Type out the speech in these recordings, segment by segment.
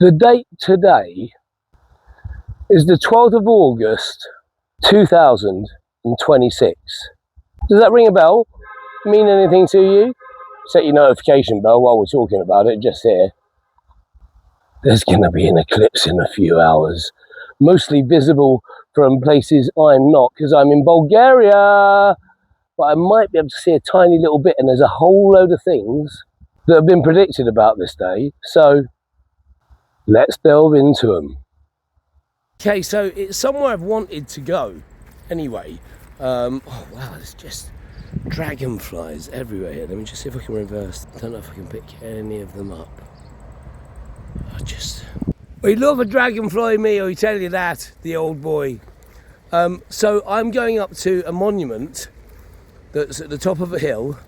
The date today is the 12th of August 2026. Does that ring a bell? Mean anything to you? Set your notification bell while we're talking about it, just here. There's going to be an eclipse in a few hours. Mostly visible from places I'm not, because I'm in Bulgaria. But I might be able to see a tiny little bit, and there's a whole load of things that have been predicted about this day. So let's delve into them. Okay, so it's somewhere I've wanted to go anyway. Oh wow, there's just dragonflies everywhere here. Let me just see if I can reverse. I don't know if I can pick any of them up. We love a dragonfly, me, I tell you that, the old boy. So I'm going up to a monument that's at the top of a hill,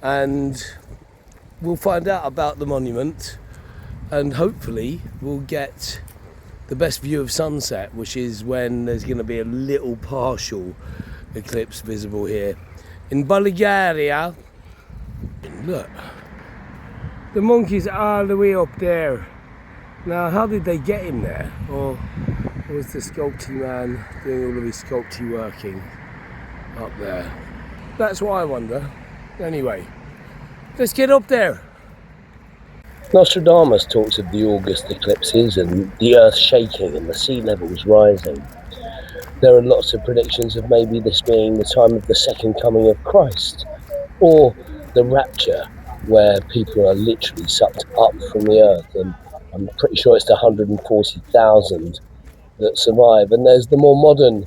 and we'll find out about the monument, and hopefully we'll get the best view of sunset, which is when there's going to be a little partial eclipse visible here in Bulgaria. Look, the monkeys are all the way up there. Now, how did they get in there? Or was the sculpting man doing all of his sculpting working up there? That's what I wonder. Anyway, let's get up there. Nostradamus talks of the August eclipses and the earth shaking and the sea levels rising. There are lots of predictions of maybe this being the time of the second coming of Christ, or the rapture, where people are literally sucked up from the earth, and I'm pretty sure it's the 140,000 that survive. And there's the more modern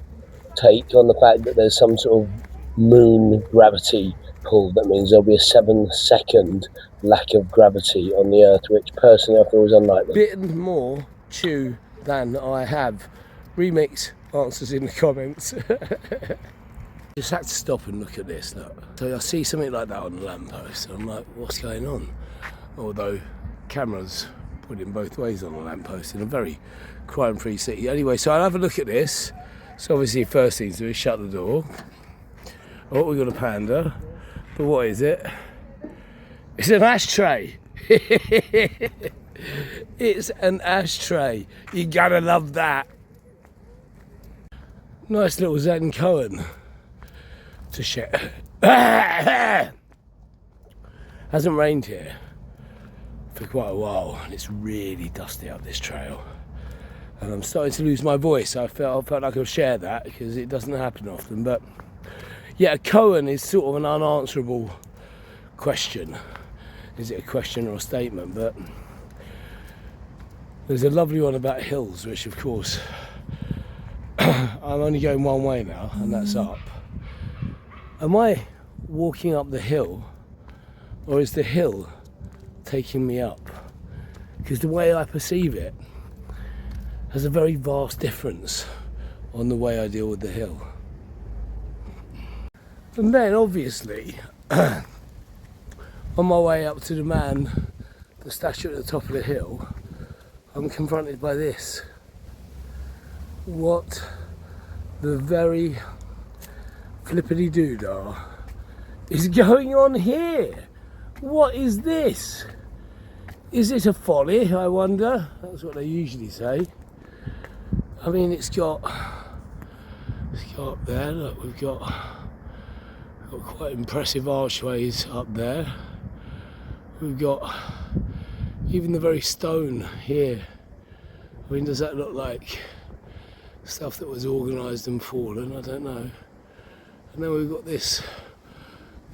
take on the fact that there's some sort of moon gravity pull that means there'll be a 7-second lack of gravity on the earth, which personally I feel is unlikely. Bit more chew than I have. Remix answers in the comments. Just had to stop and look at this, look. So I see something like that on the lamppost, and I'm like, what's going on? Although cameras put in both ways on the lamppost in a very crime-free city. Anyway, so I'll have a look at this. So obviously first thing to do is shut the door. Oh, we've got a panda. But what is it? It's an ashtray. It's an ashtray. You gotta love that. Nice little Zen koan to share. Hasn't rained here for quite a while, and it's really dusty up this trail. And I'm starting to lose my voice. I felt like I'll share that because it doesn't happen often. But yeah, a koan is sort of an unanswerable question. Is it a question or a statement? But there's a lovely one about hills, which of course I'm only going one way now, and that's up. Am I walking up the hill, or is the hill taking me up? Because the way I perceive it has a very vast difference on the way I deal with the hill. And then obviously, on my way up to the statue at the top of the hill, I'm confronted by this. What the very flippity doodah is going on here? What is this? Is it a folly, I wonder? That's what they usually say. I mean, it's got up there, look, we've got quite impressive archways up there. We've got even the very stone here. I mean, does that look like stuff that was organised and fallen? I don't know. And then we've got this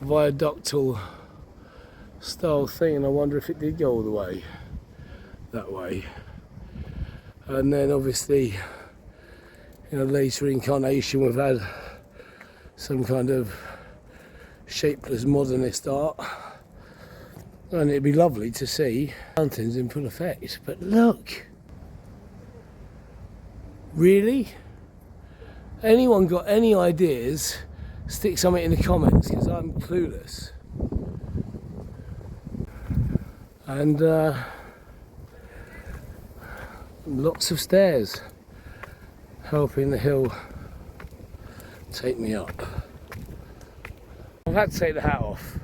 viaductal style thing, and I wonder if it did go all the way that way. And then obviously in a later incarnation we've had some kind of shapeless modernist art, and it'd be lovely to see mountains in full effect. But look, really? Anyone got any ideas? Stick something in the comments, because I'm clueless. And lots of stairs helping the hill take me up. I've had to take the hat off.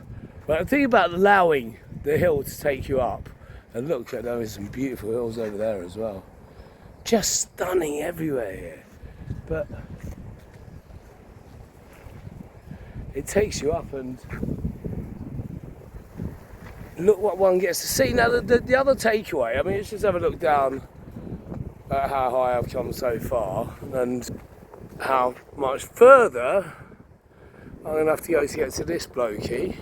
But the thing about allowing the hill to take you up And look, there is some beautiful hills over there as well. Just stunning everywhere here. But it takes you up and look what one gets to see. Now the other takeaway, I mean, let's just have a look down at how high I've come so far and how much further I'm going to have to go to get to this blokey,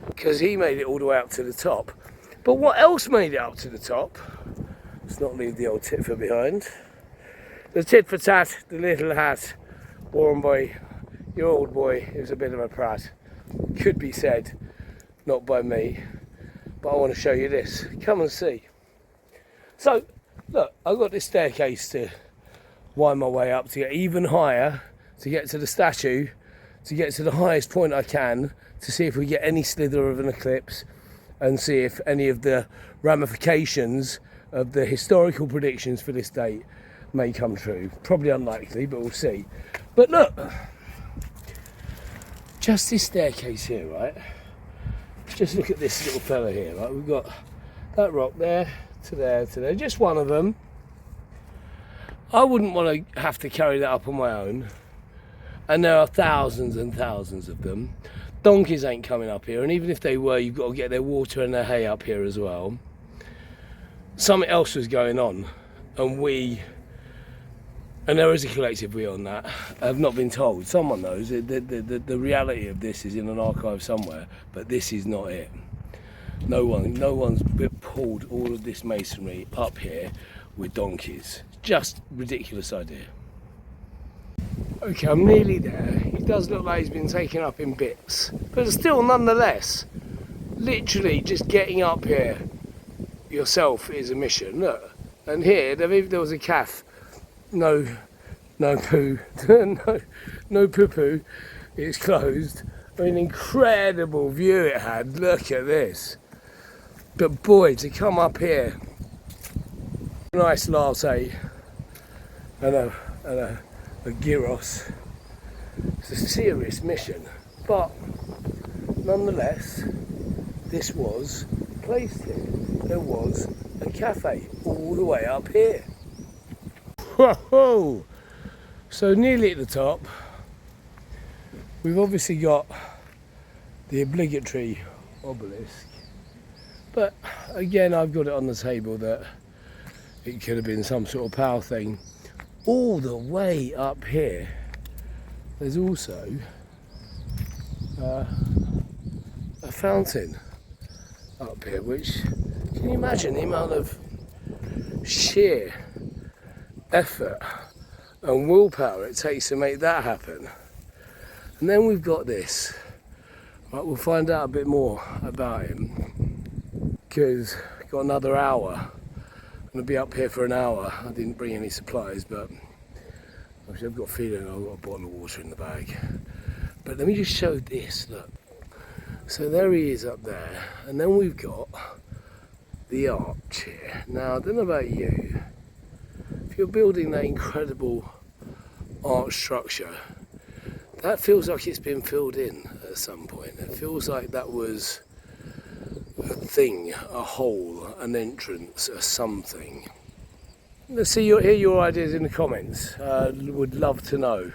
because he made it all the way up to the top. But what else made it up to the top? Let's not leave the old tit for behind. The tit for tat, the little hat, Warren boy, your old boy is a bit of a prat. Could be said, not by me, but I want to show you this. Come and see. So, look, I've got this staircase to wind my way up to get even higher, to get to the statue, to get to the highest point I can, to see if we get any slither of an eclipse, and see if any of the ramifications of the historical predictions for this date may come true. Probably unlikely, but we'll see. But look, just this staircase here, right? Just look at this little fella here, right? We've got that rock there to there to there, just one of them. I wouldn't want to have to carry that up on my own, and there are thousands and thousands of them. Donkeys ain't coming up here, and even if they were, you've got to get their water and their hay up here as well. Something else was going on, and there is a collective we on that, have not been told. Someone knows. The reality of this is in an archive somewhere, but this is not it. No one's pulled all of this masonry up here with donkeys. Just ridiculous idea. Okay, I'm nearly there. It does look like he's been taken up in bits, but still, nonetheless, literally just getting up here yourself is a mission. Look, and here there was a calf. No poo, no poo-poo. It's closed. I mean, incredible view it had. Look at this. But boy, to come up here, nice latte and a gyros. It's a serious mission, but nonetheless, this was placed here. There was a cafe all the way up here. Whoa! So nearly at the top, we've obviously got the obligatory obelisk, but again, I've got it on the table that it could have been some sort of power thing. All the way up here, there's also a fountain up here, which, can you imagine the amount of sheer effort and willpower it takes to make that happen? And then we've got this. Right, we'll find out a bit more about him, because I've got another hour. I'm going to be up here for an hour. I didn't bring any supplies, but actually I've got a feeling I've got a bottle of water in the bag. But let me just show this, look. So there he is up there, and then we've got the arch here. Now, I don't know about you, if you're building that incredible arch structure, that feels like it's been filled in at some point. It feels like that was a thing, a hole, an entrance, a something. Let's hear your ideas in the comments. Would love to know.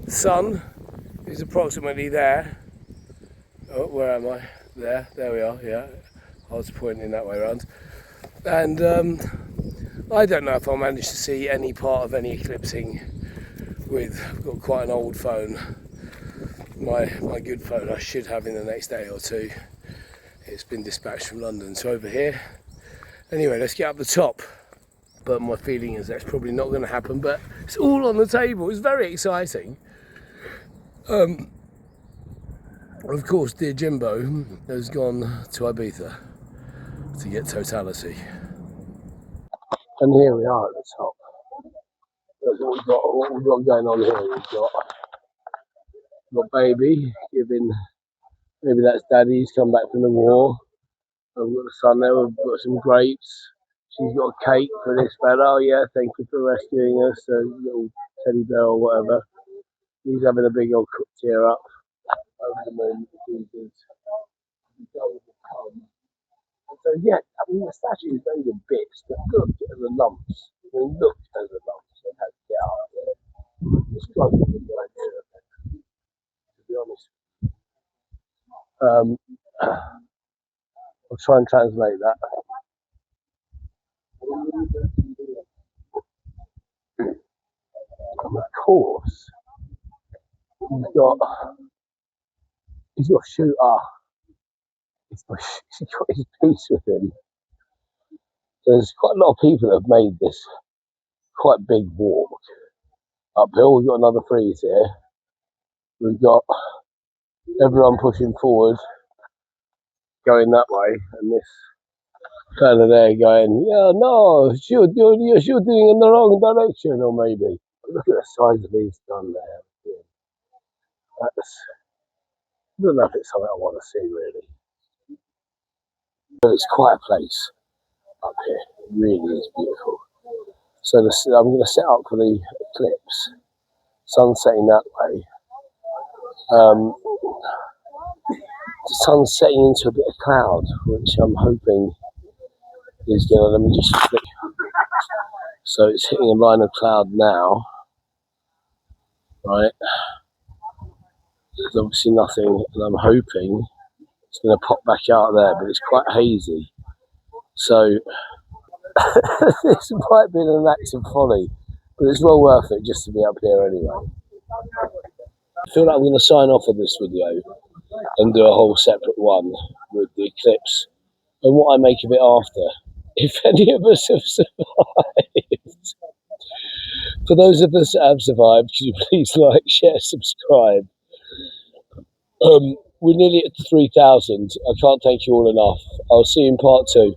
The sun is approximately there. Oh, where am I? There we are, yeah. I was pointing that way around. And I don't know if I'll manage to see any part of any eclipsing I've got quite an old phone. My good phone I should have in the next day or two. It's been dispatched from London, so over here. Anyway, let's get up the top. But my feeling is that's probably not going to happen, but it's all on the table. It's very exciting. Of course, dear Jimbo has gone to Ibiza to get totality. And here we are at the top. That's what we've got going on here. We've got baby giving, maybe that's daddy, he's come back from the war. I've got the son there, we've got some grapes. She's got a cake for this fella. Oh yeah, thank you for rescuing us, a little teddy bear or whatever. He's having a big old tear up over the moon. So yeah, mean, the statue is made in bits, but look at the lumps. I mean, look at the lumps they had to get out there. It's struggling with the idea of it, to be honest. I'll try and translate that. And of course, he's got shooter. He's got his piece with him. There's quite a lot of people that have made this quite big walk uphill. We've got another freeze here. We've got everyone pushing forward, going that way, and this fella there going, yeah, no, you're shooting in the wrong direction, or maybe. Look at the size of these done there. I don't know if it's something I want to see, really. But it's quite a place up here. It really is beautiful. So I'm going to set up for the eclipse. Sun setting that way. The sun's setting into a bit of cloud, which I'm hoping is going to, let me just flick. So it's hitting a line of cloud now, right? There's obviously nothing, and I'm hoping it's going to pop back out there, but it's quite hazy. So this might be an act of folly, but it's well worth it just to be up here anyway. I feel like I'm going to sign off of this video and do a whole separate one with the eclipse and what I make of it after, if any of us have survived. For those of us that have survived, could you please like, share, subscribe? We're nearly at 3,000. I can't thank you all enough. I'll see you in part 2.